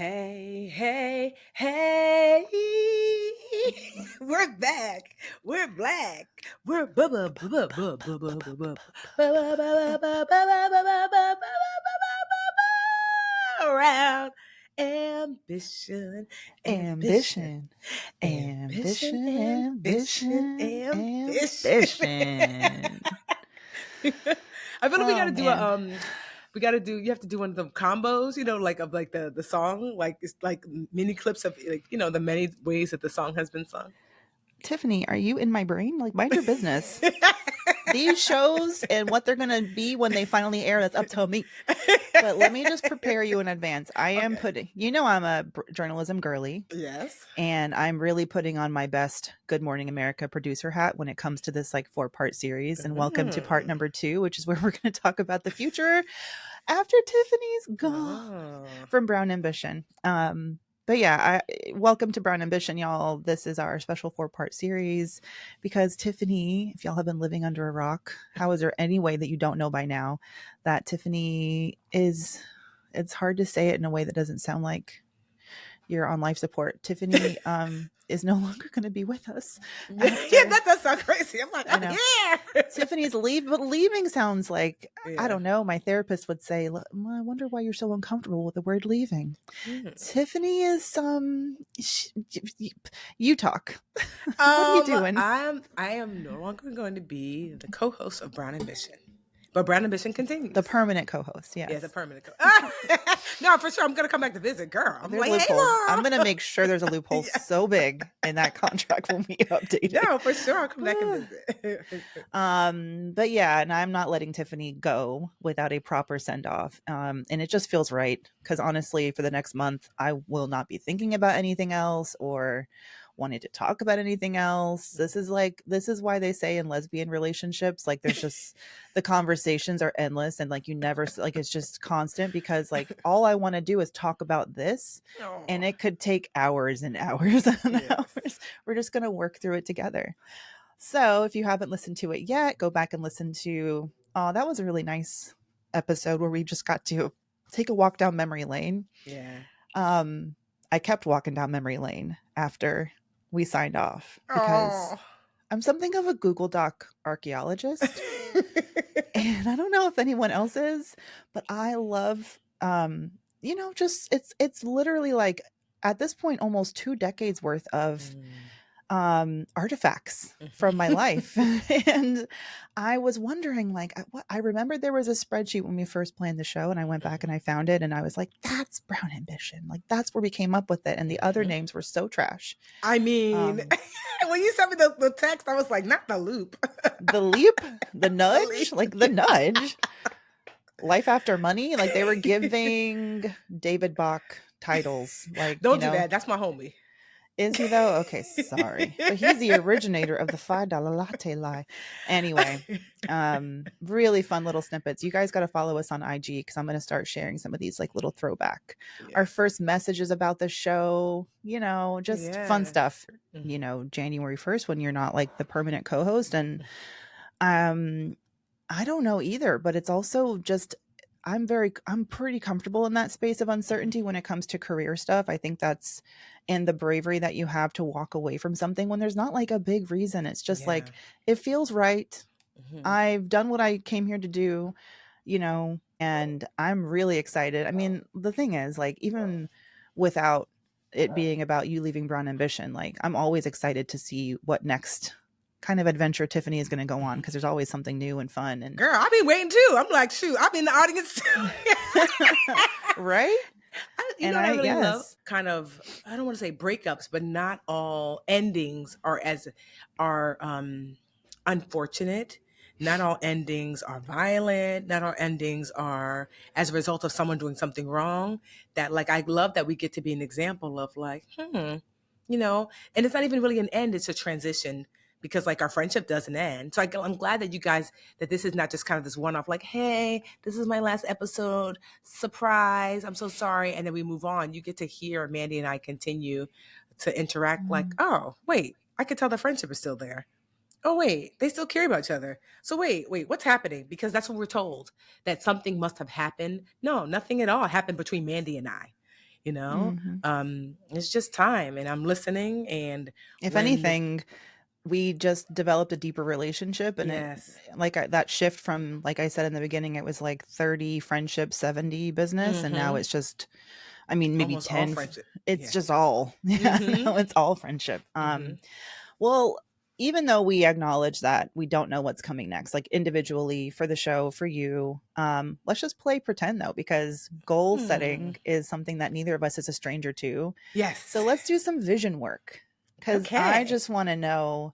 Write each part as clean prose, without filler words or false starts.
Hey, hey, hey. We're back. We're black. We're bubba bubba bubba bubba bubba bubba bubba bubba bubba bubba around ambition, ambition, Ambition, ambition, ambition, ambition, ambition, ambition. ambition. I feel like we Oh gotta do man. you have to do one of the combos, like of like the song, like it's like mini clips of like, the many ways that the song has been sung. Tiffany, are you in my brain? Like, mind your business. These shows and what they're going to be when they finally air, that's up to me. But let me just prepare you in advance. I am Okay. putting, I'm a journalism girly, Yes. and I'm really putting on my best Good Morning America producer hat when it comes to this like 4-part series. And welcome to part Mm. number 2, which is where we're going to talk about the future after Tiffany's gone Oh. from Brown Ambition. But yeah, welcome to Brown Ambition, y'all. This is our special 4-part series because Tiffany, if y'all have been living under a rock, how is there any way that you don't know by now that Tiffany is, it's hard to say it in a way that doesn't sound like you're on life support. Tiffany is no longer going to be with us Yeah, after, that does sound crazy. I'm like, I know. yeah. Tiffany's but leaving sounds like, I Yeah. don't know. My therapist would say, I wonder why you're so uncomfortable with the word leaving. Mm. Tiffany is you talk. What are you doing? I am no longer going to be the co-host of Brown Ambition, but Brown Ambition The continues. permanent co-host, Yeah, the yes. permanent. No, for sure. I'm gonna come back to visit, girl. I'm There's like, hey, loopholes. I'm gonna mom. make sure there's a loophole Yeah. so big in that contract when we update it. No, for sure. I'll come back and visit. But yeah, and I'm not letting Tiffany go without a proper send off. And it just feels right because honestly, for the next month, I will not be thinking about anything else or wanting to talk about anything else. This is why they say in lesbian relationships, like there's just the conversations are endless and like you never like it's just constant because like all I want to do is talk about this, and Oh, it could take hours and hours and yes. hours. We're just gonna work through it together. So if you haven't listened to it yet, go back and listen to. Oh, that was a really nice episode where we just got to take a walk down memory lane. Yeah. Um, I kept walking down memory lane after we signed off because Oh. I'm something of a Google Doc archaeologist. And I don't know if anyone else is, but I love just it's literally like at this point almost 2 decades worth of Mm. artifacts from my Mhm. life. And I was wondering, like, what I remembered there was a spreadsheet when we first planned the show, and I went back and I found it, and I was like, that's Brown Ambition. Like, that's where we came up with it. And the other Mhm. names were so trash. I mean, Um, when you sent me the text, I was like, not the loop. the leap, the The nudge, leap. like the nudge, life after money. Like, they were giving David Bach titles, like, Don't do that. That's my homie. is he though? Okay, sorry. But he's the originator of the $5 latte lie. Anyway, really fun little snippets. You guys got to follow us on IG because I'm going to start sharing some of these like little throwback. Our Yes. first messages about the show, just fun Yeah. stuff. Mhm. January 1st when you're not like the permanent co-host. And um I don't know either, but it's also just I'm pretty comfortable in that space of Mhm. uncertainty when it comes to career stuff. I think that's in the bravery that you have to walk away from something when there's not like a big reason. It's just Yeah. like it feels right. Mhm. I've done what I came here to do, and I'm really excited. I mean, the thing is like even without it being about you leaving Brown Ambition, like I'm always excited to see what next kind of adventure Tiffany is going to go on because there's always something new and fun and Girl, I've been waiting too. I'm like, shoot, I'm in the audience too. right? You And know what I I really love? yes. Kind of, I don't want to say breakups, but not all endings are unfortunate. Not all endings are violent. Not all endings are as a result of someone doing something wrong. That like I love that we get to be an example of like, and it's not even really an end, it's a transition because like our friendship doesn't end. So I'm glad that you guys that this is not just kind of this one off like, hey, this is my last episode, surprise, I'm so sorry, and then we move on. You get to hear Mandy and I continue to interact like, Mm. oh wait, I can tell the friendship is still there. Oh wait, they still care about each other. So wait, what's happening? Because that's what we're told, that something must have happened. No, nothing at all happened between Mandy and I. you know? Mhm. It's just time, and I'm listening. And If when the anything, we just developed a deeper relationship, and it yes, like that shift from, like I said in the beginning, it was like 30 friendship, 70 business, and now mm-hmm, it's just, I mean, maybe almost all 10 friendship. it's Yeah. just all yeah, Mm-hmm. now it's all friendship. Mm-hmm. Well, even though we acknowledge that we don't know what's coming next, like individually for the show, for you, let's just play pretend though, because goal Hmm. setting is something that neither of us is a stranger to. So Yes. let's do some vision work, because I Okay. just want to know,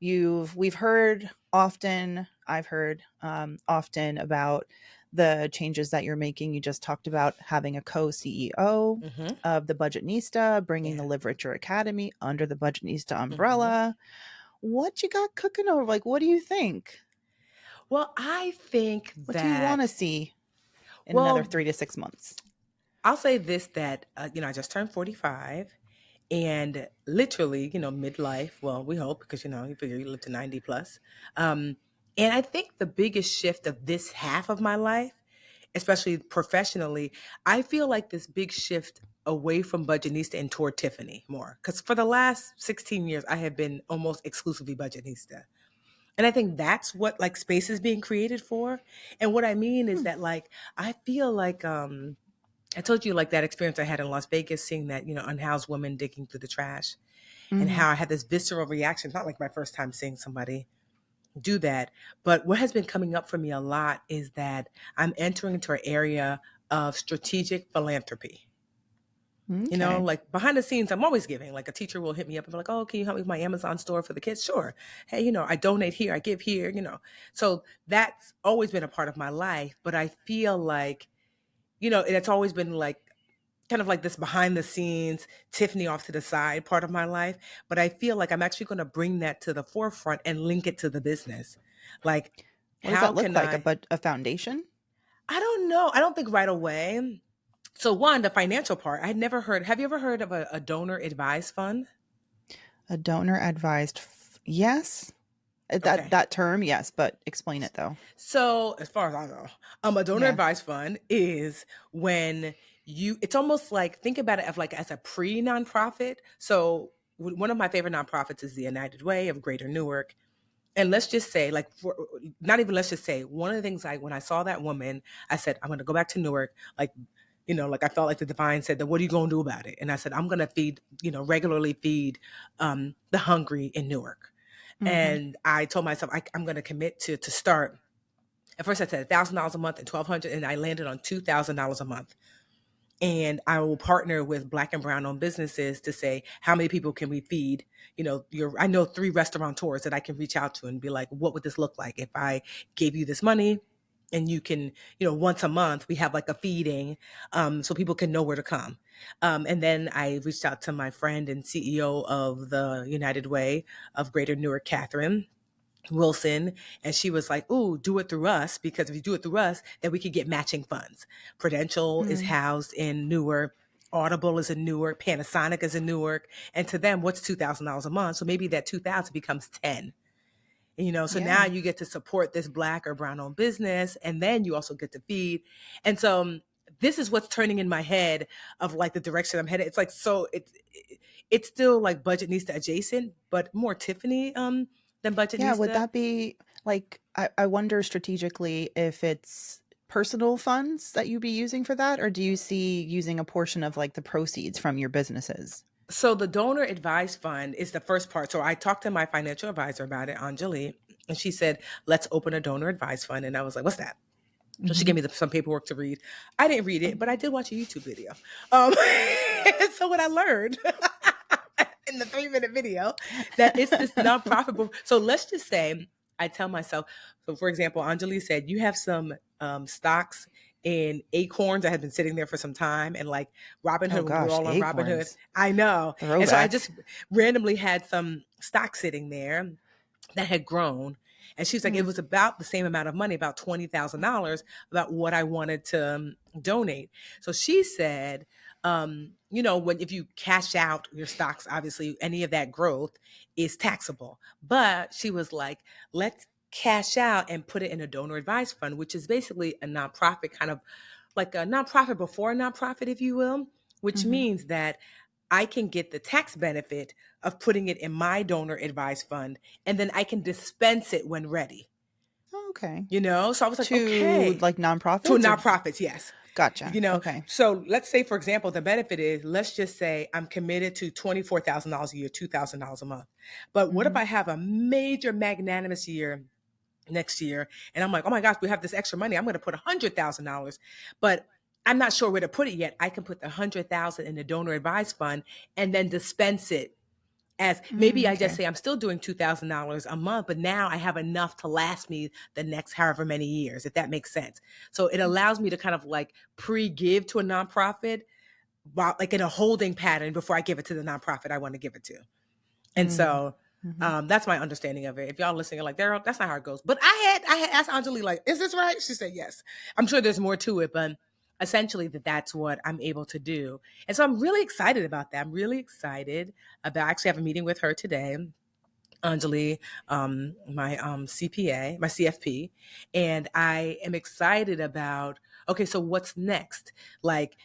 we've heard often, I've heard often about the changes that you're making. You just talked about having a co-CEO Mm-hmm. of the Budgetnista, bringing the Yeah. Live Richer Academy under the Budgetnista Mm-hmm. umbrella. What you got cooking over? Like, what do you think? Well, I think What do you want to that, see in another well, 3 to 6 months? I'll say this, that, I just turned 45, and literally, midlife. Well, we hope, because, you figure you live to 90 plus. Um, and I think the biggest shift of this half of my life, especially professionally, I feel like this big shift away from Budgetnista and toward Tiffany more. Because for the last 16 years, I have been almost exclusively Budgetnista. And I think that's what like space is being created for. And what I mean is Hmm. that like I feel like I told you like that experience I had in Las Vegas, seeing that, unhoused woman digging through the trash, and Mm-hmm. how I had this visceral reaction. It's not like my first time seeing somebody do that. But what has been coming up for me a lot is that I'm entering into an area of strategic philanthropy. Okay. Like behind the scenes, I'm always giving. Like a teacher will hit me up and be like, "Oh, can you help me with my Amazon store for the kids?" Sure. Hey, I donate here, I give here. So that's always been a part of my life. But I feel like, it's always been like kind of like this behind the scenes, Tiffany off to the side part of my life. But I feel like I'm actually going to bring that to the forefront and link it to the business. Like, What does how that look can like? I? A foundation? I don't know. I don't think right away. So, one, the financial part, I had never heard. Have you ever heard of a donor advised fund? A donor advised? Yes. That Okay. that term, yes, but explain it though. So, as far as I know, a donor Yeah. advised fund is when it's almost like, think about it of like as a pre nonprofit. So, one of my favorite nonprofits is the United Way of Greater Newark. And let's just say, like, not even let's just say, one of the things when I saw that woman, I said, I'm going to go back to Newark. Like, like I felt like the divine said that, what are you going to do about it? And I said, I'm going to feed, regularly feed the hungry in Newark. Mm-hmm. And I told myself I'm going to commit to start. At first, I said $1,000 a month and 1,200, and I landed on $2,000 a month. And I will partner with Black and Brown owned businesses to say, how many people can we feed? I know 3 restaurateurs that I can reach out to and be like, what would this look like if I gave you this money? And you can, once a month, we have like a feeding, so people can know where to come. And then I reached out to my friend and CEO of the United Way of Greater Newark, Catherine Wilson, and she was like, "Ooh, do it through us, because if you do it through us, then we could get matching funds." Prudential is Mm. housed in Newark. Audible is in Newark. Panasonic is in Newark. And to them, what's $2,000 a month? So maybe that 2,000 becomes 10. So now Yeah. you get to support this Black or Brown owned business, and then you also get to feed. And so this is what's turning in my head of like the direction I'm headed. It's like, so it's still like Budgetnista adjacent, but more Tiffany than Yeah, would Budgetnista. that be like, I wonder strategically if it's personal funds that you'd be using for that, or do you see using a portion of like the proceeds from your businesses? So the donor advised fund is the first part. So I talked to my financial advisor about it, Anjali, and she said, "Let's open a donor advised fund." And I was like, "What's that?" So she Hmm. gave me some paperwork to read. I didn't read it, but I did watch a YouTube video. Um, so what I learned in the 3-minute video, that it's this nonprofit. So let's just say I tell myself. So for example, Anjali said, "You have some stocks in Acorns that had been sitting there for some time," and like Oh Robinhood, when we were gosh, all on Robinhood. acorns. I know. And so I Throwback. just randomly had some stock sitting there that had grown. And she's like, it Mm. was about the same amount of money, about $20,000, about what I wanted to donate. So she said, when if you cash out your stocks, obviously any of that growth is taxable. But she was like, let's cash out and put it in a donor advised fund, which is basically a nonprofit, kind of like a nonprofit before a nonprofit, if you will. which Mm-hmm. means that I can get the tax benefit of putting it in my donor advised fund, and then I can dispense it when ready. Oh, okay. So I was like, To okay, like to nonprofits or nonprofits, yes. gotcha. Okay. So let's say, for example, the benefit is, let's just say I'm committed to $24,000 a year, $2,000 a month. But what if Mm-hmm. I have a major magnanimous year next year, and I'm like, oh my gosh, we have this extra money, I'm going to put $100,000, but I'm not sure where to put it yet. I can put the 100,000 in the donor advised fund and then dispense it, as maybe Mm, I just okay. say I'm still doing $2,000 a month, but now I have enough to last me the next however many years, if that makes sense. So it allows me to kind of like pre-give to a nonprofit, while like in a holding pattern, before I give it to the nonprofit I want to give it to. And Mm. so Mm-hmm. that's my understanding of it. If y'all listening, like, Daryl, that's not how it goes. But I had asked Anjali, like, is this right? She said yes. I'm sure there's more to it, but essentially that's what I'm able to do. And so I'm really excited about that. I'm really excited about, I actually have a meeting with her today, Anjali, my CPA, my CFP, and I am excited about, okay, so what's next? Like,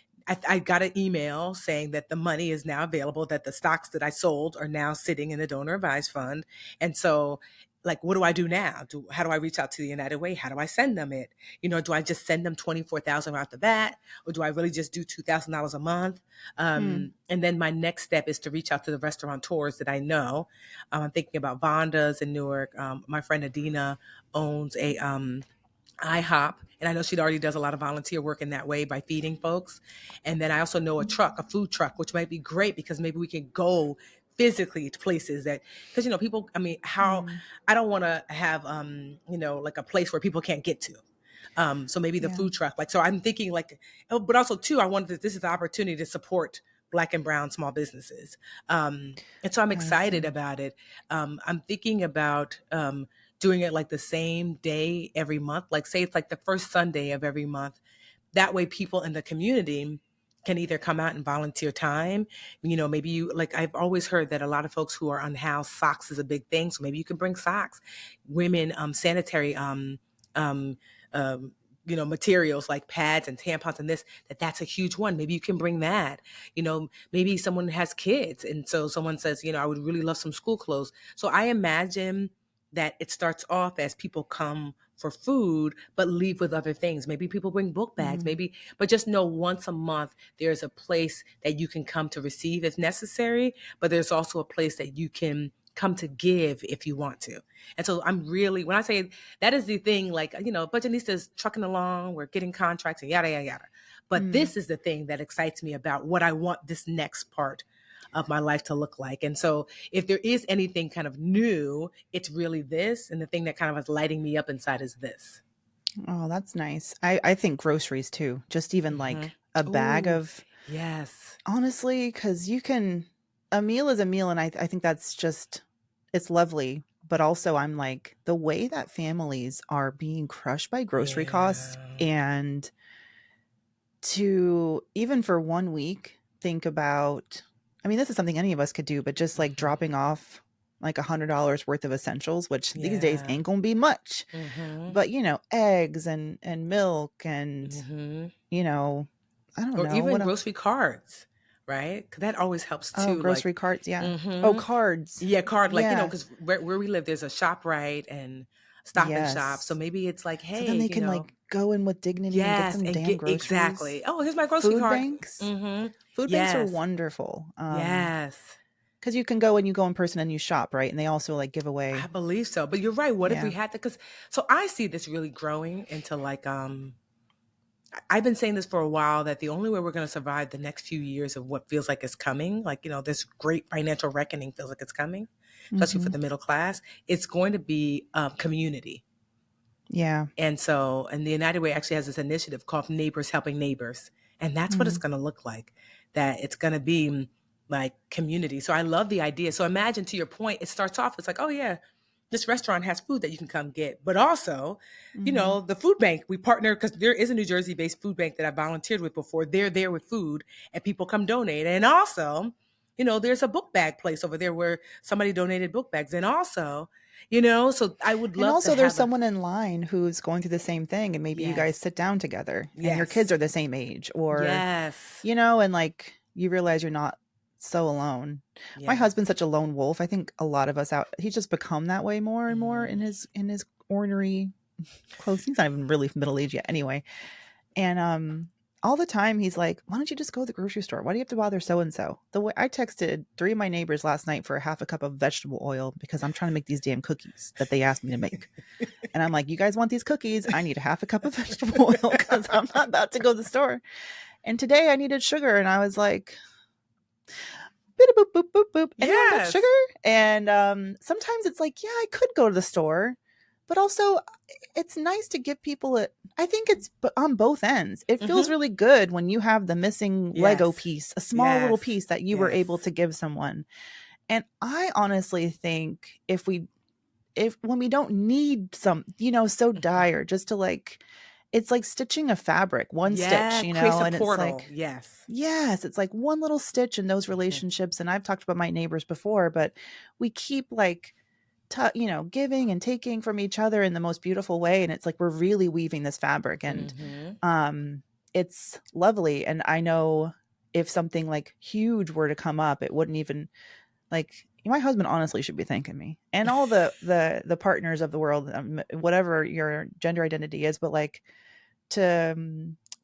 I got an email saying that the money is now available, that the stocks that I sold are now sitting in the donor advised fund. And so, like, what do I do now? How do I reach out to the United Way? How do I send them it? Do I just send them 24,000 right off the bat, or do I really just do $2,000 a month? Mm. And then my next step is to reach out to the restaurateurs that I know. I'm thinking about Vonda's in Newark. My friend Adina owns a IHOP, and I know she already does a lot of volunteer work in that way by feeding folks. And then I also know a food truck, which might be great because maybe we can go physically to places that, because people, I mean, how, Mm. I don't want to have like a place where people can't get to. So maybe the Yeah. food truck, like, so I'm thinking like, oh, but also too, I wanted this is the opportunity to support Black and brown small businesses. And so I'm I excited see. about it. I'm thinking about doing it like the same day every month. Like, say it's like the first Sunday of every month. That way people in the community can either come out and volunteer time. Maybe you, like, I've always heard that a lot of folks who are unhoused, socks is a big thing. So maybe you can bring socks, women, sanitary, um, um, materials like pads and tampons and that's a huge one. Maybe you can bring that. Maybe someone has kids. And so someone says, I would really love some school clothes. So I imagine that it starts off as people come for food, but leave with other things. Maybe people bring book bags, Mm. maybe, but just know once a month, there's a place that you can come to receive if necessary, but there's also a place that you can come to give if you want to. And so I'm really, when I say that is the thing, like, Budgetnista's trucking along, we're getting contracts and yada, yada, yada. But Mm. this is the thing that excites me about what I want this next part of my life to look like. And so if there is anything kind of new, it's really this. And the thing that kind of is lighting me up inside is this. Oh, that's nice. I think groceries too. Just even Mm-hmm. like a bag Oh, of, yes. honestly, because you can, a meal is a meal. And I think that's just, it's lovely. But also, I'm like, the way that families are being crushed by grocery costs, Yeah. and to even for 1 week, think about, I mean, this is something any of us could do, but just like Mm-hmm. dropping off like $100 worth of essentials, which these days Yeah. ain't gonna be much. Mm-hmm. But eggs and milk and Mm-hmm. you know, I don't Or know even what a, grocery cards, right? Because that always helps oh, too. Like, grocery carts, yeah. Oh, mm-hmm. cards. Yeah, card, like, Yeah. because where we live, there's a ShopRite and Stop and Shop. So Yes. maybe it's like, So then hey, they can like go in with dignity and get yes, some and damn get groceries. exactly. Oh, here's my grocery Food card. banks. Mm-hmm. Food banks are Yes. wonderful. Yes. Because you can go and you go in person and you shop, right? And they also like give I away. believe so. But you're right. What if we Yeah. had to? Because so I see this really growing into like I've been saying this for a while, that the only way we're going to survive the next few years of what feels like is coming, like, this great financial reckoning feels like it's coming, especially for Hmm. the middle class, it's going to be community. Yeah. And so, and the United Way actually has this initiative called Neighbors Helping Neighbors. And that's what it's Mm. going to look like, that it's going to be like community. So I love the idea. So imagine, to your point, it starts off, it's like, oh yeah, this restaurant has food that you can come get. But also, Hmm. the food bank, we partner, because there is a New Jersey based food bank that I volunteered with before. They're there with food and people come donate. And also, there's a book bag place over there where somebody donated book bags. And also, so I would And love to also, there's have a, someone in line who's going through the same thing, and maybe you guys yes, sit down together and your kids yes, are the same age, or, yes. and like, you realize you're not so alone. My Yes. husband's such a lone wolf. I think a lot of us out he's just become that way more and more Mm. in his ornery clothes. He's not even really middle aged yet anyway. And all the time he's like, "Why don't you just go to the grocery store? Why do you have to bother so and so?" The way I texted three of my neighbors last night for a half a cup of vegetable oil because I'm trying to make these damn cookies that they asked me to make. And I'm like, "You guys want these cookies? I need a half a cup of vegetable oil because I'm not about to go to the store." And today I needed sugar, and I was like, boop boop boop boop boop. Anyone got sugar? Yes. And sometimes it's like, yeah, I could go to the store, but also it's nice to give people a. I think it's on both ends. It feels Hmm. really good when you have the missing Lego Yes. piece, a small little Yes. piece that you were able Yes. to give someone. And I honestly think if when we don't need some, so Mhm. dire just to like, it's like stitching a fabric, one stitch, Yeah. Creates a and it's portal. like, Yes. yes, it's like one little stitch in those Mhm. relationships. And I've talked about my neighbors before, but we keep like, giving and taking from each other in the most beautiful way. And it's like we're really weaving this fabric, and Hmm. um, it's lovely. And I know if something like huge were to come up, it wouldn't even like my husband honestly should be thanking me and all the partners of the world, whatever your gender identity is, but like to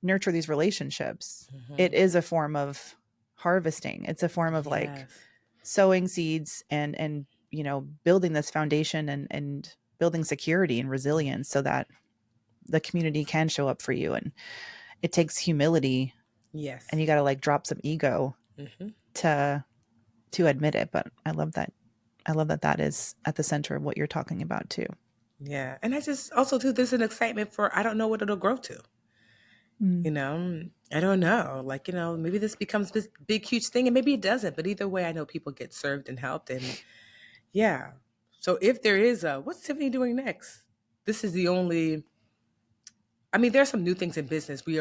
nurture these relationships, it Hmm. is a form of harvesting. It's a form of like Yes. sowing seeds and building this foundation and building security and resilience so that the community can show up for you. And it takes humility, and Yes. you got to like drop some ego Hmm. to admit it. But I love that that is at the center of what you're talking about too. Yeah. And I just also too, there's an excitement for I don't know what it'll grow to. Mm. I don't know. Like, maybe this becomes this big, huge thing, and maybe it doesn't. But either way, I know people get served and helped. And yeah. So if there is what's Tiffany doing next? This is the only. I mean, there's some new things in business. We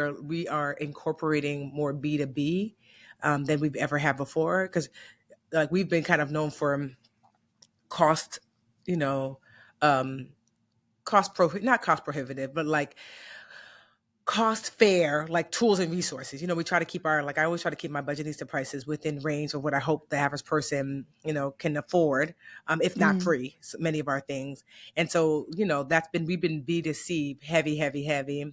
are incorporating more B2B than we've ever had before because like we've been kind of known for cost, you know, um, not cost prohibitive, but like cost fair, like tools and resources. We try to keep I always try to keep my budgetista prices within range of what I hope the average person, can afford, if not Mm. free, so many of our things. And so, we've been B2C heavy, heavy, heavy.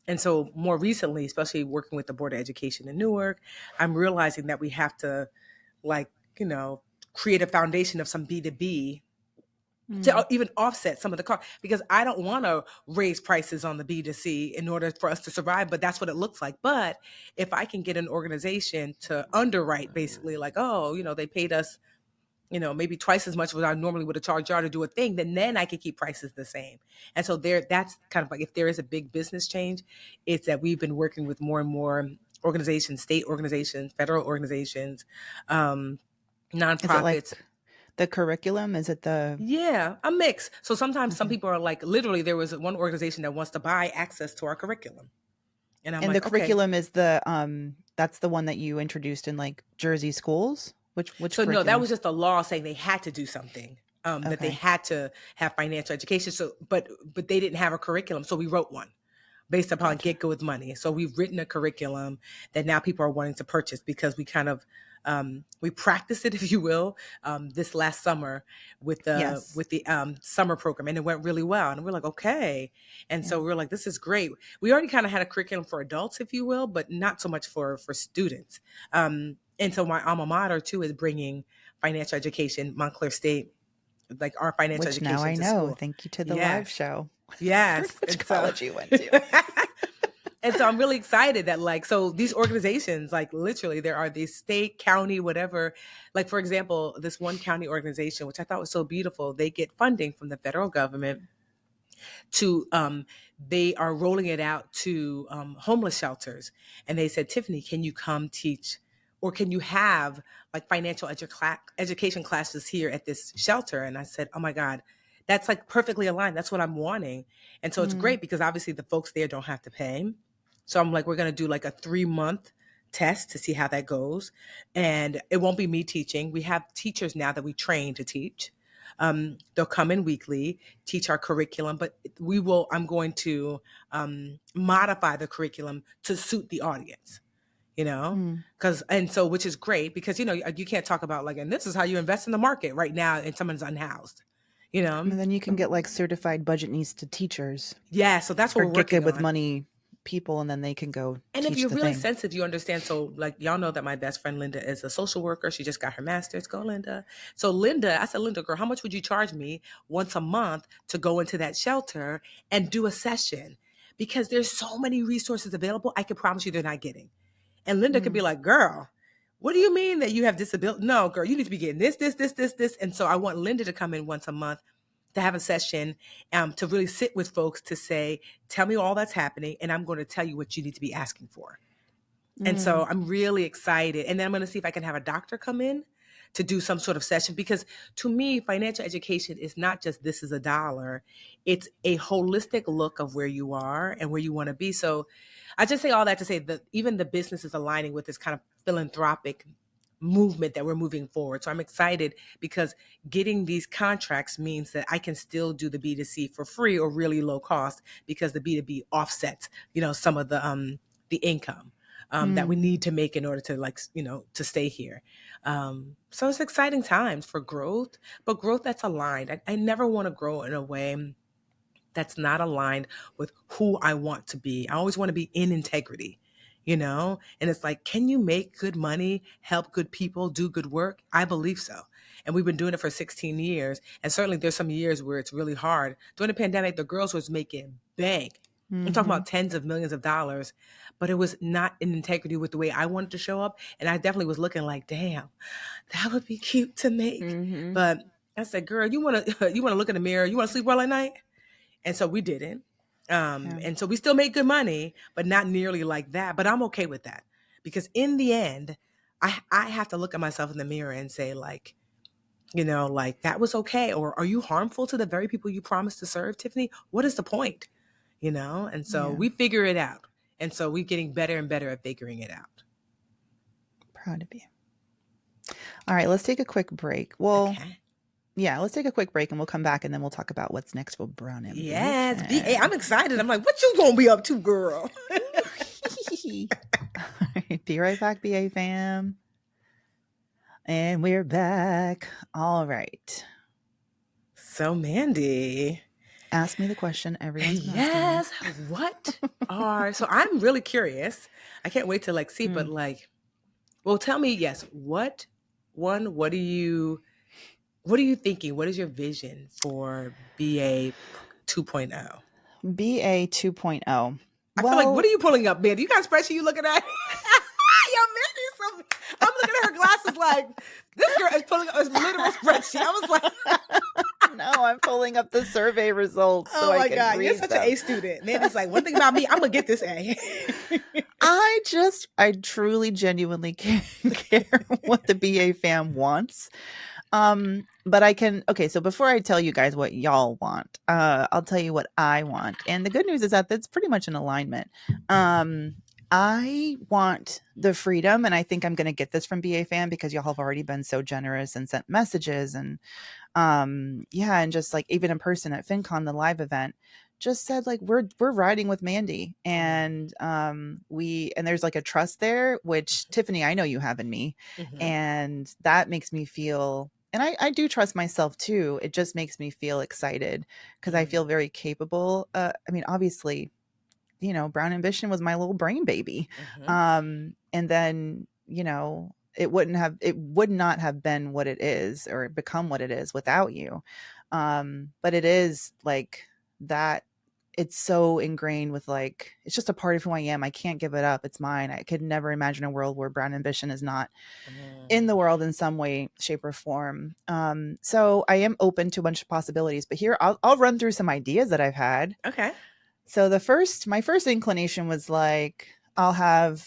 And so more recently, especially working with the Board of Education in Newark, I'm realizing that we have to like, you know, create a foundation of some B2B to Mm. even offset some of the cost because I don't want to raise prices on the B2C in order for us to survive, but that's what it looks like. But if I can get an organization to underwrite basically like, oh, they paid us, maybe twice as much as I normally would have charged y'all to do a thing, then I can keep prices the same. And so that's kind of like if there is a big business change, it's that we've been working with more and more organizations, state organizations, federal organizations, um, Is it like nonprofits. the curriculum? Is it the Yeah, a mix. So sometimes some okay? people are like, literally, there was one organization that wants to buy access to our curriculum. And I'm And the like, okay. curriculum is the that's the one that you introduced in like Jersey schools? Which So no, that curriculum? was just a law saying they had to do something, that they Okay. had to have financial education. So, but they didn't have a curriculum. So we wrote one based upon Gotcha. get good with money. So we've written a curriculum that now people are wanting to purchase because we kind of we practiced it, if you will, this last summer Yes. with the summer program, and it went really well. And we're like, okay, and Yeah. so we're like, this is great. We already kind of had a curriculum for adults, if you will, but not so much for students. And so my alma mater too is bringing financial education, Montclair State, like our financial Which now education I to know. school. Thank you to the live Yes. show. Yes. Which And so college you went to. and so I'm really excited that like so these organizations, like literally there are these state, county, whatever. Like for example, this one county organization, which I thought was so beautiful, they get funding from the federal government to they are rolling it out to homeless shelters. And they said, Tiffany, can you come teach or can you have like education classes here at this shelter? And I said, oh my God, that's like perfectly aligned. That's what I'm wanting. And so it's Mm. great because obviously the folks there don't have to pay. So I'm like, we're going to do like a 3-month test to see how that goes. And it won't be me teaching. We have teachers now that we train to teach. They'll come in weekly, teach our curriculum, but I'm going to modify the curriculum to suit the audience. you know? Mm. And so, which is great because, you can't talk about like, and this is how you invest in the market right now and someone's unhoused, you know? And then you can get like certified budget needs to teachers Yeah. So that's what or we're get working good with on. money people, and then they can go And if teach you're the really thing. sensitive, you understand. So, like, y'all know that my best friend Linda is a social worker. She just got her master's. Go, Linda. So, Linda, I said, Linda, girl, how much would you charge me once a month to go into that shelter and do a session? Because there's so many resources available. I can promise you they're not getting. And Linda could be Mm. like, girl, what do you mean that you have disability? No, girl, you need to be getting this, this, this, this, this. And so I want Linda to come in once a month to have a session to really sit with folks to say, tell me all that's happening, and I'm going to tell you what you need to be asking for. And so Mm. I'm really excited. And then I'm going to see if I can have a doctor come in to do some sort of session because to me, financial education is not just this is a dollar. It's a holistic look of where you are and where you want to be. So I just say all that to say that even the business is aligning with this kind of philanthropic movement that we're moving forward. So I'm excited because getting these contracts means that I can still do the B2C for free or really low cost because the B2B offsets, some of the income that we Mm. need to make in order to to stay here. So it's exciting times for growth, but growth that's aligned. I never want to grow in a way that's not aligned with who I want to be. I always want to be in integrity, And it's like, can you make good money, help good people, do good work? I believe so. And we've been doing it for 16 years. And certainly there's some years where it's really hard. During the pandemic, the girls was making bank. I'm talking Mm-hmm. about tens of millions of dollars, but it was not in integrity with the way I wanted to show up. And I definitely was looking like, damn, that would be cute to make. Mm-hmm. But I said, girl, you want to you want to look in the mirror? You want to sleep well at night? And so we didn't. Yeah. And so we still made good money, but not nearly like that. But I'm okay with that because in the end, I have to look at myself in the mirror and say, like, like that was okay. Or are you harmful to the very people you promised to serve, Tiffany? What is the point? And so Yeah. we figure it out. And so we're getting better and better at figuring it out. Proud to be. All right, let's take a quick break. Well, Okay. yeah, let's take a quick break and we'll come back and then we'll talk about what's next for Brown Yes. BA. Ambition. I'm excited. I'm like, what you gonna be up to, girl? All right, be right back, BA fam. And we're back. All right. So Mandi. Ask me the question everyone's been asking me. Yes. So I'm really curious. I can't wait to see, but Mm. well, tell me, yes, what are you thinking? What is your vision for BA 2.0? BA 2.0. I feel like, what Well, are you pulling up, man? You got a spreadsheet you looking at? Yo, Mandy's I'm looking at her glasses like, this girl is pulling up a literal spreadsheet. I was like, no, I'm pulling up the survey results so oh I my can God, you're read such them. an A student. Mandy's like, one thing about me, I'm going to get this A. I truly, genuinely care what the BA fam wants. But okay, so before I tell you guys what y'all want, I'll tell you what I want. And the good news is that that's pretty much in alignment. I want the freedom, and I think I'm going to get this from BA Fan because y'all have already been so generous and sent messages and yeah, and just like even in person at FinCon, the live event, just said like we're riding with Mandi, and there's like a trust there, which Tiffany, I know you have in me, Mm-hmm. and that makes me feel. And I do trust myself too. It just makes me feel excited because I feel very capable. I mean, obviously, Brown Ambition was my little brain baby. Mm-hmm. And then, it would not have been what it is or become what it is without you. But it is like that. It's so ingrained with it's just a part of who I am. I can't give it up. It's mine. I could never imagine a world where Brown Ambition is not in the world in some way, shape, or form. So I am open to a bunch of possibilities, but here I'll run through some ideas that I've had. Okay. So my first inclination was like, I'll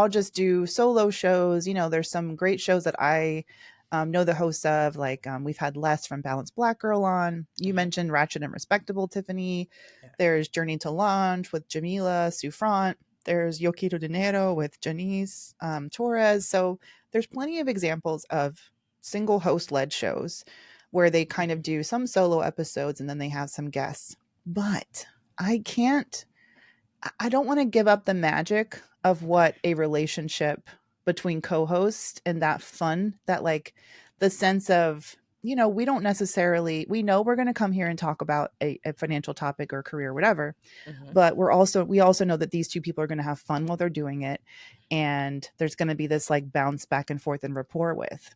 just do solo shows. There's some great shows that I know the hosts of, we've had Les from Balanced Black Girl on. You mentioned Ratchet and Respectable, Tiffany. Yeah. There's Journey to Launch with Jamila Sufrant. There's Yo Quiero Dinero with Janice Torres. So there's plenty of examples of single host led shows where they kind of do some solo episodes and then they have some guests. But I don't want to give up the magic of what a relationship between co-hosts and that fun, that like the sense of, we don't necessarily, we know we're going to come here and talk about a financial topic or career or whatever, Mhm. but we also know that these two people are going to have fun while they're doing it, and there's going to be this like bounce back and forth and rapport with.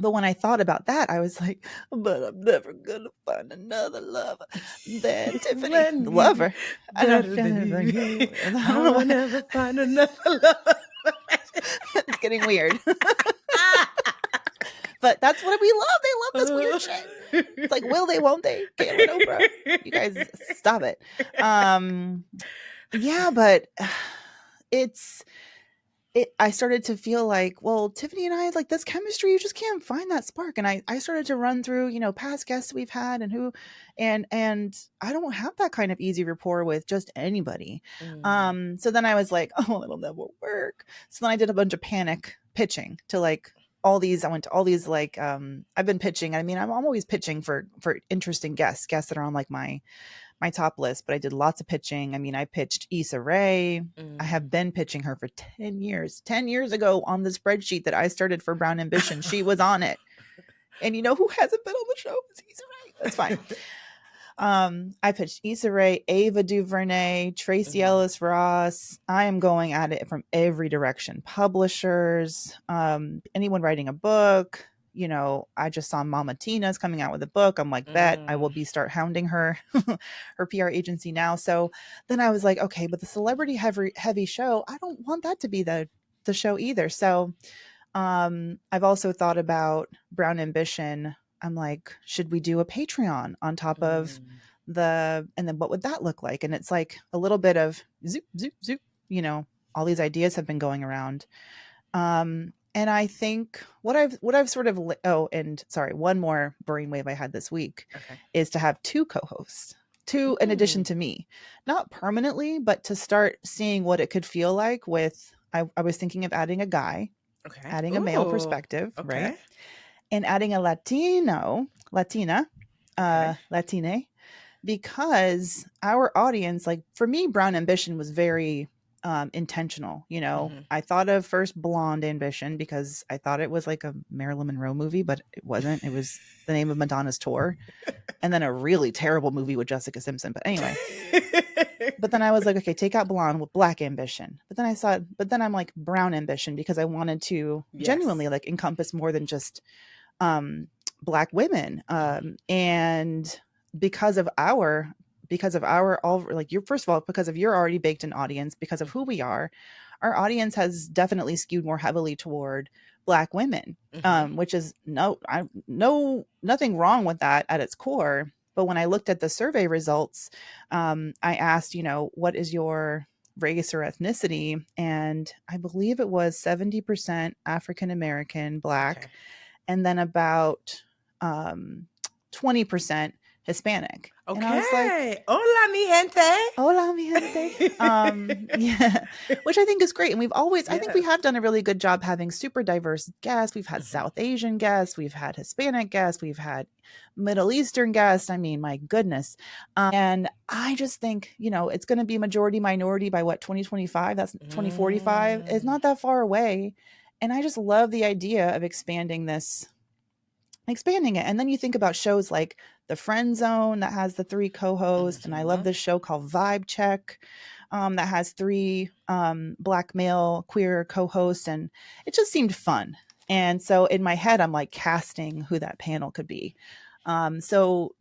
But when I thought about that, I was like, but I'm never gonna find another lover than Tiffany, Let the me lover. I don't better than care for you. you. I don't I know will why. never find another lover. It's getting weird. But that's what we love. They love this weird shit. It's like, will they, won't they? Gail and Oprah. You guys stop it. Yeah, but it's I started to feel like, well, Tiffany and I, like this chemistry, you just can't find that spark. And I started to run through, past guests we've had and who, and I don't have that kind of easy rapport with just anybody. Mm, So then I was like, oh, it'll never work. So then I did a bunch of panic pitching to like I went to all these like, I've been pitching. I mean, I'm always pitching for interesting guests that are on like my top list, but I did lots of pitching. I mean, I pitched Issa Rae. I mm. have been pitching her for 10 years. 10 years ago on the spreadsheet that I started for Brown Ambition, she was on it. And you know who hasn't been on the show? It's Issa Rae. That's fine. I pitched Issa Rae, Ava DuVernay, Tracy Mhm. Ellis Ross. I am going at it from every direction. Publishers, anyone writing a book. I just saw Mama Tina's coming out with a book. I'm like, bet I will Mm, be start hounding her, her PR agency now. So then I was like, okay, but the celebrity heavy show, I don't want that to be the show either. So I've also thought about Brown Ambition. I'm like, should we do a Patreon on top of mm, and then what would that look like? And it's like a little bit of zoop, zoop, zoop, all these ideas have been going around. And I think what I've sort of, oh, and sorry, one more brainwave I had this week okay. is to have two co-hosts, two in addition Ooh, to me, not permanently, but to start seeing what it could feel like with, I was thinking of adding a guy, okay. adding a male Ooh, perspective, right? okay. And adding a Latina, Okay. Latine, because our audience, like for me, Brown Ambition was very intentional. Mhm. I thought of first Blonde Ambition because I thought it was like a Marilyn Monroe movie, but it wasn't. It was the name of Madonna's tour, and then a really terrible movie with Jessica Simpson. But anyway, but then I was like, okay, take out Blonde with Black Ambition. But then I'm like Brown Ambition because I wanted to Yes. genuinely like encompass more than just um, Black women. Mhm. And because of our all, like, you're, first of all, because of your already baked in audience, because of who we are, our audience has definitely skewed more heavily toward Black women, Mhm. which is nothing wrong with that at its core. But when I looked at the survey results, I asked, what is your race or ethnicity? And I believe it was 70% African American, Black, Okay. and then about 20% Hispanic. And I was like, Okay. Hola, mi gente. hola, mi gente. Yeah, which I think is great. And I think we Yes. have done a really good job having super diverse guests. We've had Mhm. South Asian guests, we've had Hispanic guests, we've had Middle Eastern guests. I mean, my goodness. And I just think, it's going to be majority minority by what, 2025? That's 2045. It's Mm. not that far away. And I just love the idea of expanding it. And then you think about shows like The Friend Zone that has the three co-hosts, and I love Mhm. this show called Vibe Check that has three Black male queer co-hosts, and it just seemed fun. And so in my head, I'm like casting who that panel could be. So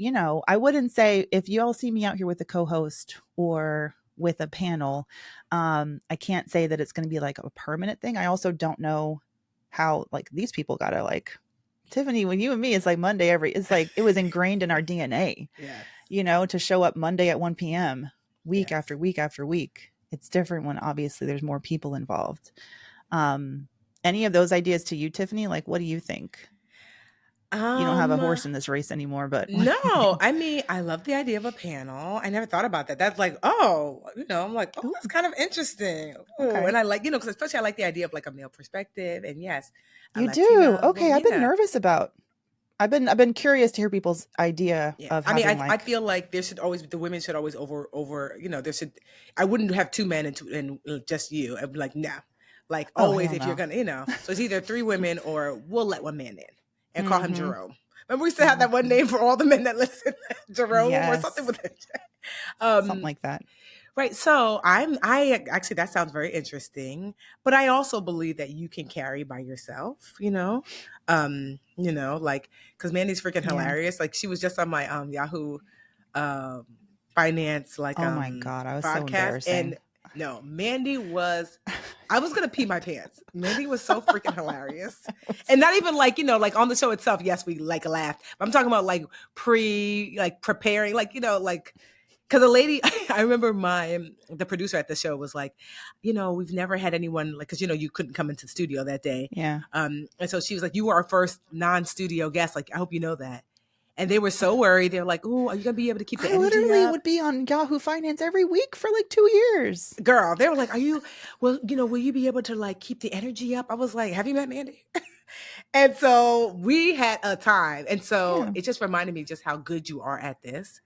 I wouldn't say if you all see me out here with a co-host or with a panel, I can't say that it's going to be like a permanent thing. I also don't know how, like, these people gotta like Tiffany, when you and me, it's like it's like it was ingrained in our DNA, Yes. to show up Monday at 1 p.m. week Yes. after week after week. It's different when obviously there's more people involved. Um, any of those ideas to you, Tiffany? Like, what do you think? You don't have a Um, horse in this race anymore, but what do you no, think? I mean, I love the idea of a panel. I never thought about that. That's like, oh, I'm like, oh, that's Ooh, kind of interesting. Oh, and okay. I like, because especially I like the idea of like a male perspective. And yes, a You do. Latina Okay, I've been Romina. nervous about. I've been curious to hear people's idea Yeah, of I mean, having I like, feel like there should always the women should always over. There should I wouldn't have two men and just you. I'd be like, no, like oh always hell if you're no. gonna so it's either three women or we'll let one man in and call him Mm-hmm. Jerome. Remember we used to have that one Mm-hmm. name for all the men that listen, Jerome or something Yes, with it. something Um, like that. Right. So I actually that sounds very interesting, but I also believe that you can carry by yourself, like because Mandy's freaking Yeah. hilarious. Like she was just on my Yahoo um finance like Oh my god, I was so podcast embarrassing. and no, Mandy was I was gonna pee my pants. Mandy was so freaking hilarious. And not even like, like on the show itself, yes, we like laughed. But I'm talking about like like preparing, like, like because a lady, I remember the producer at the show was like, we've never had anyone like, because you couldn't come into the studio that day, Yeah. and so she was like, you were our first non-studio guest. Like, I hope you know that. And they were so worried. They were like, "Oh, are you gonna be able to keep the I energy literally up, would be on Yahoo Finance every week for like 2 years. girl?" They were like, "Are you? Well, will you be able to like keep the energy up?" I was like, "Have you met Mandy?" And so we had a time. And so Yeah. it just reminded me just how good you are at this.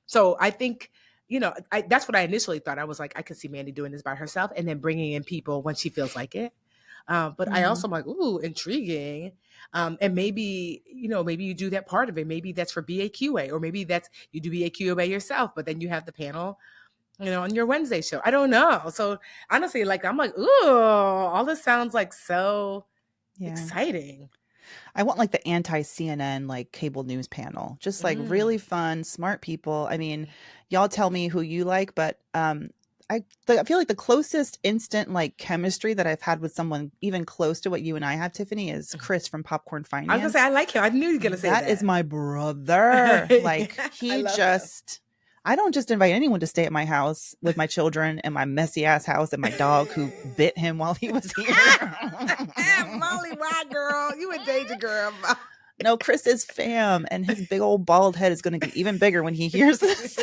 So I think, that's what I initially thought. I was like, I could see Mandy doing this by herself and then bringing in people when she feels like it. But I Mm-hmm. also am like, ooh, intriguing. And maybe, maybe you do that part of it. Maybe that's for BAQA, or maybe that's you do BAQA yourself, but then you have the panel, on your Wednesday show. I don't know. So honestly, like, I'm like, ooh, all this sounds like so Yeah. exciting. I want like the anti CNN like cable news panel. Just like Mm. really fun, smart people. I mean, y'all tell me who you like, but I feel like the closest instant like chemistry that I've had with someone even close to what you and I have, Tiffany, is Chris from Popcorn I was gonna say I Finance. like him. I knew you were gonna say That is that. my brother. Like I he love him. just I don't just invite anyone to stay at my house with my children and my messy ass house and my dog who bit him while he was here. Molly, why, girl? You a danger, girl. No, Chris is fam, and his big old bald head is going to get even bigger when he hears this.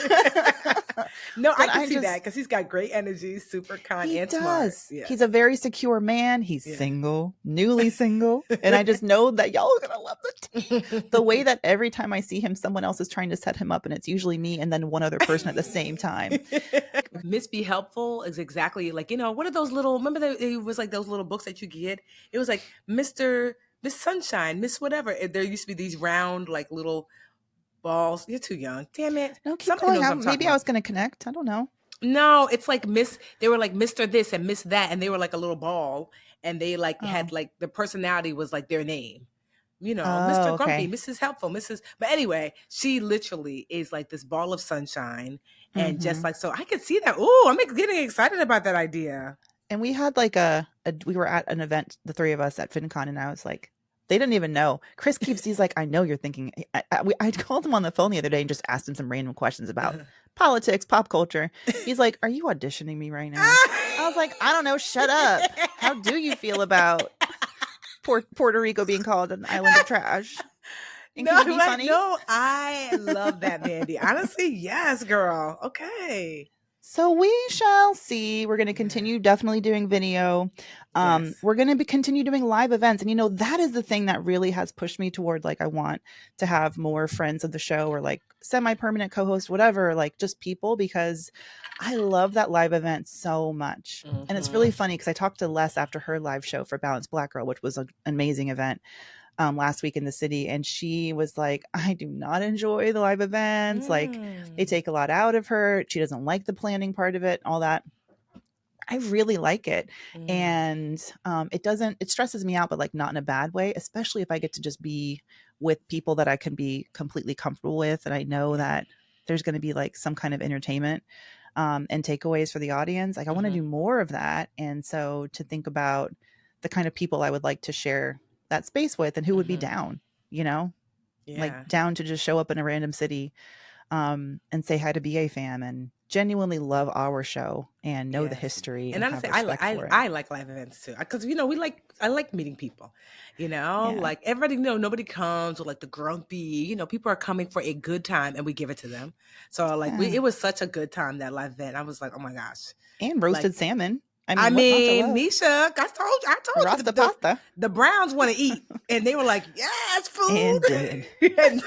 No, I But can I see that just, because he's got great energy, super kind he and smart. does. He's Yes. a very secure man. He's Yeah. single, newly single. And I just know that y'all are going to love the tea. The way that every time I see him, someone else is trying to set him up, and it's usually me and then one other person at the same time. Miss Be Helpful is exactly like, what are those little, remember it was like those little books that you get? It was like Miss Sunshine, Miss whatever. There used to be these round, like little balls. You're too young. Damn it. No, keep Somebody going. knows what I'm talking Maybe I about. was going to connect. I don't know. No, it's like they were like Mr. This and Miss That, and they were like a little ball, and they like had Oh. like the personality was like their name. Oh, Mr. Grumpy, okay. Mrs. Helpful, But anyway, she literally is like this ball of sunshine, and just Mm-hmm. like so, I could see that. Oh, I'm getting excited about that idea. And we had like we were at an event, the three of us at FinCon, and I was like, they didn't even know. Chris keeps, he's like, I know you're thinking. I called him on the phone the other day and just asked him some random questions about politics, pop culture. He's like, are you auditioning me right now? I was like, I don't know. Shut up. How do you feel about Puerto Rico being called an island of trash? And No, can you be right? funny? No, I love that, Mandy. Honestly, yes, girl. Okay. So we shall see. We're going to Yeah. continue definitely doing video. Yes. We're going to continue doing live events. And that is the thing that really has pushed me toward like I want to have more friends of the show or like semi-permanent co-host, whatever, like just people, because I love that live event so much. And it's Mm-hmm. really funny because I talked to Les after her live show for Balanced Black Girl, which was an amazing event last week in the city. And she was like, I do not enjoy the live events. Like they Mm. take a lot out of her. She doesn't like the planning part of it, all that. I really like it. Mm. And it stresses me out, but like not in a bad way, especially if I get to just be with people that I can be completely comfortable with. And I know Yeah. that there's going to be like some kind of entertainment and takeaways for the audience. Like I want to Mm-hmm. do more of that. And so to think about the kind of people I would like to share that space with and who would be Mm-hmm. down, like Yeah. down to just show up in a random city and say hi to BA fam and genuinely love our show and know the Yes. history And and have honestly, I like respect I for it. I like live events too because I like meeting people. Yeah. Like everybody nobody comes with like the grumpy. People are coming for a good time and we give it to them. So like Yeah. it was such a good time that live event. I was like, oh my gosh, And like roasted salmon. I I mean, what not to mean, love? Misha, I told you Rasta pasta. the Browns want to eat, and they were like, "Yes, And did. food." And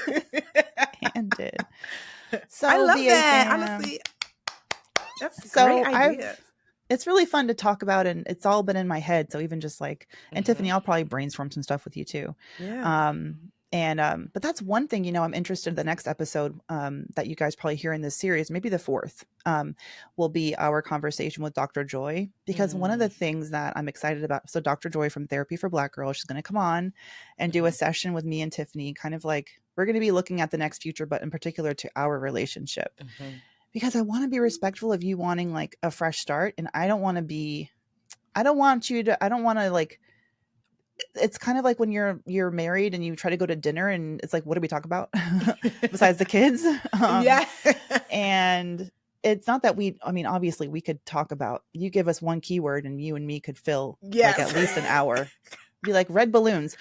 And did. I So, love BA that. fam. Honestly, that's great So ideas. it's really fun to talk about, and it's all been in my head. So even just like, and Hmm. Tiffany, I'll probably brainstorm some stuff with you too. Yeah. But that's one thing, I'm interested in the next episode, that you guys probably hear in this series, maybe the fourth, will be our conversation with Dr. Joy, because one of Mm-hmm. the things that I'm excited about, so Dr. Joy from Therapy for Black Girls, she's going to come on and do a session with me and Tiffany, kind of like, we're going to be looking at the next future, but in particular to our relationship, Hmm. because I want to be respectful of you wanting like a fresh start. And I don't want to like, it's kind of like when you're married and you try to go to dinner and it's like, what do we talk about besides the kids? um Yeah. and it's not that I mean, obviously we could talk about, you give us one keyword and you and me could fill like Yes. at least an hour, be like red balloons.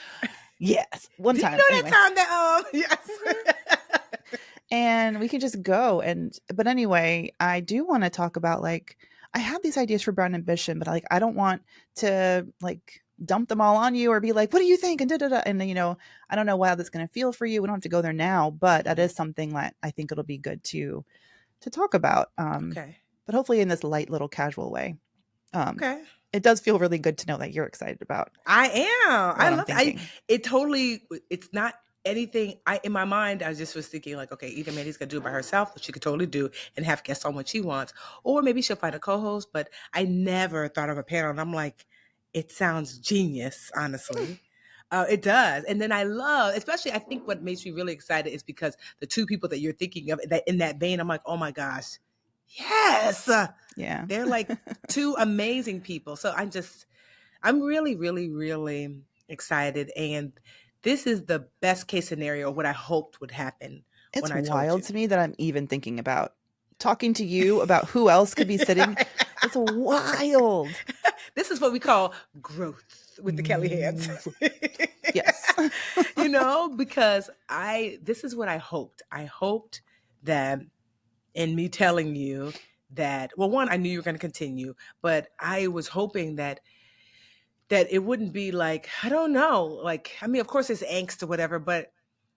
Yes, one Do you time know that anyway. time that yes. And we can just go. But anyway, I do want to talk about, like, I have these ideas for Brown Ambition, but I don't want to like dump them all on you or be like, what do you think? And da da da. And I don't know how that's going to feel for you. We don't have to go there now, but that Mhm. is something that I think it'll be good to talk about. Okay. But hopefully in this light little casual way. Um, Okay. it does feel really good to know that you're excited about I am. I what I'm love that. I thinking. it totally it's not anything I in my mind I just was thinking like, okay, either Mandy's gonna do it by herself, which she could totally do and have guests on what she wants, or maybe she'll find a co-host, but I never thought of a panel. And I'm like, it sounds genius, honestly. It does. And then I love, especially I think what makes me really excited is because the two people that you're thinking of that in that vein, I'm like, oh my gosh, yes. Yeah. They're like two amazing people. So I'm really, really, really excited. And this is the best case scenario, what I hoped would happen when It's I told wild you. to me that I'm even thinking about talking to you about who else could be sitting. It's wild. This is what we call growth with the Kelly hands. Move. Yes. Because this is what I hoped. I hoped that in me telling you that, well, one, I knew you were going to continue, but I was hoping that it wouldn't be like, I don't know, like, I mean, of course it's angst or whatever, but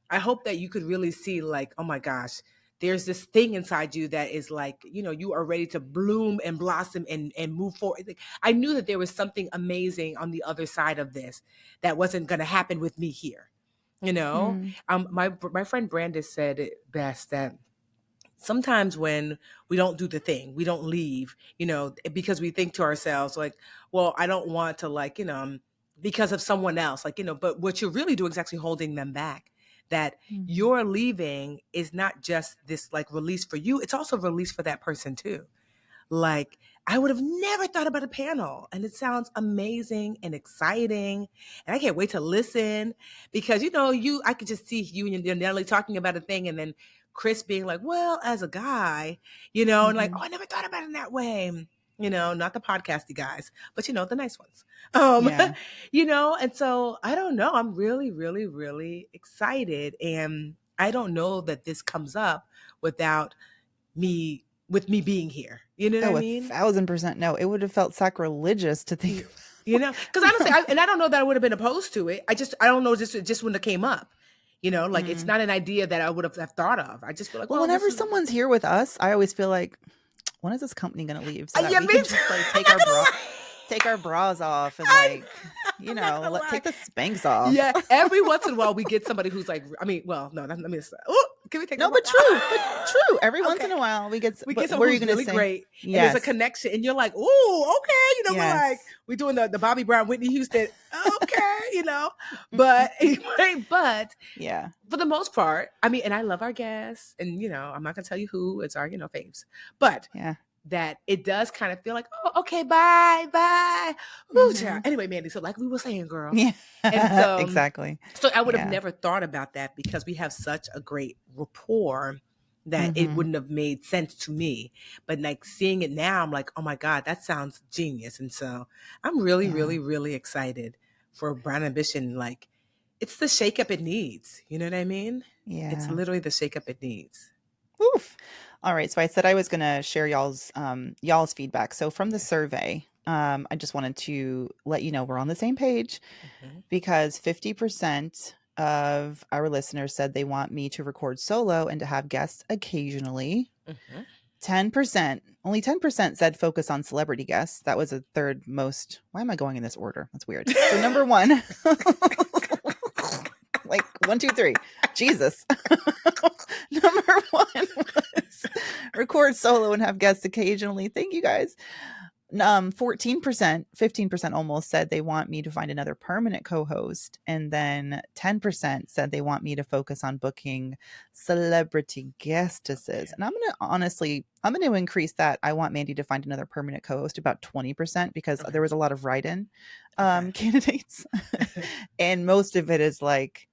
I hope that you could really see like, oh my gosh, there's this thing inside you that is like, you are ready to bloom and blossom and move forward. Like, I knew that there was something amazing on the other side of this that wasn't going to happen with me here. You know, Mm, my friend Brandis said it best that sometimes when we don't do the thing, we don't leave, because we think to ourselves like, well, I don't want to like, because of someone else, like, but what you're really doing is actually holding them back. That mhm. your leaving is not just this like release for you, it's also release for that person too. Like, I would have never thought about a panel, and it sounds amazing and exciting. And I can't wait to listen because, I could just see you and Nelly talking about a thing, and then Chris being like, well, as a guy, and like, oh, Mhm. I never thought about it that way. Not the podcasty guys, but the nice ones. Yeah. And so I don't know. I'm really, really, really excited. And I don't know that this comes up without me with me being here. You know what I Oh, mean? 1,000% no. It would have felt sacrilegious to think Because honestly, and I don't know that I would have been opposed to it. I don't know, just when it came up. Like it's Mm. not an idea that I would have thought of. I just feel like, Well, well, this whenever is. someone's here with us, I always feel like, when is this company going to leave so that Yeah, we me can too. just like I'm not gonna lie. take our bras off and I, like, I'm not gonna let lie. take the Spanx off. Yeah, every once in a while we get somebody who's like, I mean, well, no, let me. Oh, can we take No, our? but true. Every once Okay, in a while we get, we get but someone what are you who's going to really say? great, and there's a Yes. connection, and you're like, "Ooh, okay," we're like, Yes. we're doing the Bobby Brown, Whitney Houston, okay, but anyway, but Yeah. for the most part, I mean, and I love our guests, and I'm not gonna tell you who it's our faves, but Yeah. that it does kind of feel like, oh, okay, bye, bye. Ooh, child. Hmm. Anyway, Mandy, so like we were saying, girl, Yeah. and so Exactly. so I would have Yeah. never thought about that because we have such a great rapport that it Hmm. wouldn't have made sense to me. But like seeing it now, I'm like, oh my God, that sounds genius. And so I'm really, Yeah. really, really excited for Brown Ambition. Like, it's the shakeup it needs. You know what I mean? It's Yeah. literally the shakeup it needs. Oof. All right. So I said I was going to share y'all's feedback. So from the Okay. survey, I just wanted to let you know we're on the same page Mm-hmm. because 50% of our listeners said they want me to record solo and to have guests occasionally. Mm-hmm. 10%, only 10% said focus on celebrity guests. That was the third most. Why am I going in this order? That's weird. So number one, like 1, 2, 3. Jesus. Number one was record solo and have guests occasionally. Thank you guys. 14%, 15% almost said they want me to find another permanent co-host. And then 10% said they want me to focus on booking celebrity guestesses. Okay. And I'm going to increase that. I want Mandi to find another permanent co-host about 20% because Okay. there was a lot of write-in Okay. candidates. And most of it is like,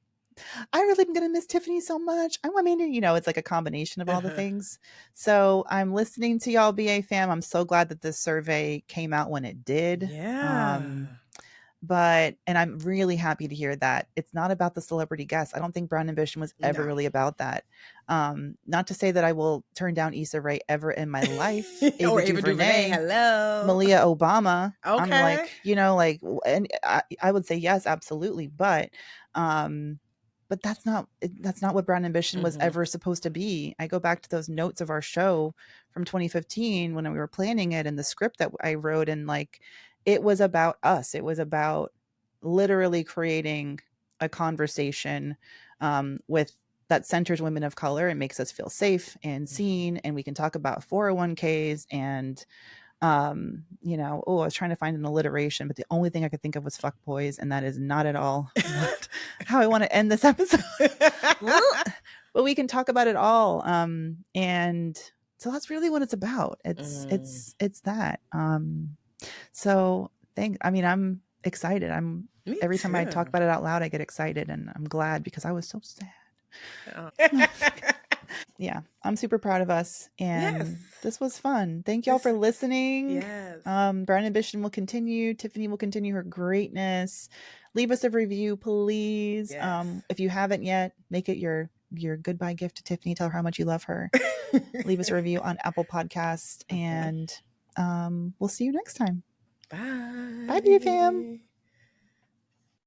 I really am going to miss Tiffany so much. I want Mandi, it's like a combination of all the Uh-huh. things. So I'm listening to y'all, BA fam. I'm so glad that this survey came out when it did. Yeah. And I'm really happy to hear that it's not about the celebrity guests. I don't think Brown Ambition was ever No. really about that. Not to say that I will turn down Issa Rae ever in my life. Or Ava Ava DuVernay. DuVernay, Hello. Malia Obama. I'm Okay. like, and I would say yes, absolutely. But that's not what Brown Ambition was Mm-hmm. ever supposed to be. I go back to those notes of our show from 2015 when we were planning it and the script that I wrote, and like it was about us. It was about literally creating a conversation with that centers women of color and makes us feel safe and seen, and we can talk about 401ks and I was trying to find an alliteration, but the only thing I could think of was fuck boys, and that is not at all what, how I want to end this episode. But we can talk about it all, and so that's really what it's about. It's that. So thanks. I mean, I'm excited. Me Every time I too. talk about it out loud, I get excited, and I'm glad because I was so sad. Oh. Yeah, I'm super proud of us, and Yes. this was fun. Thank y'all for listening. Yes. Brown Ambition will continue. Tiffany will continue her greatness. Leave us a review, please. Yes. If you haven't yet, make it your goodbye gift to Tiffany. Tell her how much you love her. Leave us a review on Apple Podcasts, and we'll see you next time. Bye. Bye, BFam.